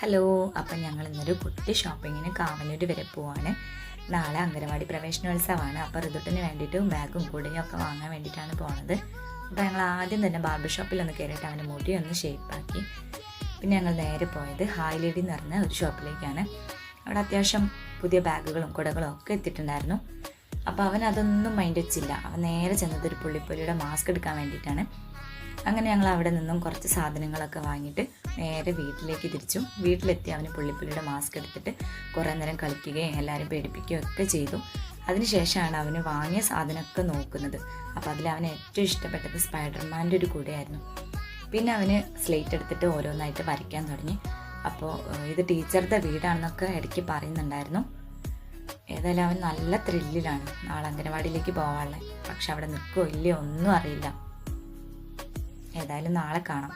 Hello, അപ്പം ഞങ്ങൾ ഇന്നൊരു കുട്ടി ഷോപ്പിങ്ങിന് കാവനൂർ വരെ പോവാണ്. നാളെ അംഗനവാടി പ്രവേശനോത്സവമാണ്. അപ്പോൾ ഋതുട്ടിന് വേണ്ടിയിട്ട് ബാഗും കുടയും ഒക്കെ വാങ്ങാൻ വേണ്ടിയിട്ടാണ് പോണത്. അപ്പോൾ ഞങ്ങൾ ആദ്യം തന്നെ ബാർബർ ഷോപ്പിലൊന്ന് കയറിയിട്ട് അവൻ്റെ മുടി ഒന്ന് ഷേപ്പാക്കി. പിന്നെ ഞങ്ങൾ നേരെ പോയത് ഹായ് ലേഡി എന്ന് പറഞ്ഞ ഒരു ഷോപ്പിലേക്കാണ്. അവിടെ അത്യാവശ്യം പുതിയ ബാഗുകളും കുടകളും ഒക്കെ എത്തിയിട്ടുണ്ടായിരുന്നു. അപ്പോൾ അവൻ അതൊന്നും മൈൻഡ് വെച്ചില്ല. അവൻ നേരെ ചെന്നത് ഒരു പുള്ളിപ്പുലിയുടെ മാസ്ക് എടുക്കാൻ വേണ്ടിയിട്ടാണ്. അങ്ങനെ ഞങ്ങൾ അവിടെ നിന്നും കുറച്ച് സാധനങ്ങളൊക്കെ വാങ്ങിയിട്ട് നേരെ വീട്ടിലേക്ക് തിരിച്ചു. വീട്ടിലെത്തി അവന് പുള്ളിപ്പുലിയുടെ മാസ്ക് എടുത്തിട്ട് കുറേ നേരം കളിക്കുകയും എല്ലാവരും പേടിപ്പിക്കുകയും ഒക്കെ ചെയ്തു. അതിനുശേഷമാണ് അവന് വാങ്ങിയ സാധനമൊക്കെ നോക്കുന്നത്. അപ്പോൾ അതിൽ അവന് ഏറ്റവും ഇഷ്ടപ്പെട്ടത് സ്പൈഡർമാൻ്റെ ഒരു കൂടെയായിരുന്നു. പിന്നെ അവന് സ്ലേറ്റ് എടുത്തിട്ട് ഓരോന്നായിട്ട് വരയ്ക്കാൻ തുടങ്ങി. അപ്പോൾ ഇത് ടീച്ചറുടെ വീടാണെന്നൊക്കെ ഇടയ്ക്ക് പറയുന്നുണ്ടായിരുന്നു. ഏതായാലും അവൻ നല്ല ത്രില്ലിലാണ് നാളെ അംഗനവാടിയിലേക്ക് പോകാനുള്ളത്. പക്ഷെ അവിടെ നിൽക്കുമോ ഇല്ലയോ ഒന്നും അറിയില്ല. ഏതായാലും നാളെ കാണാം.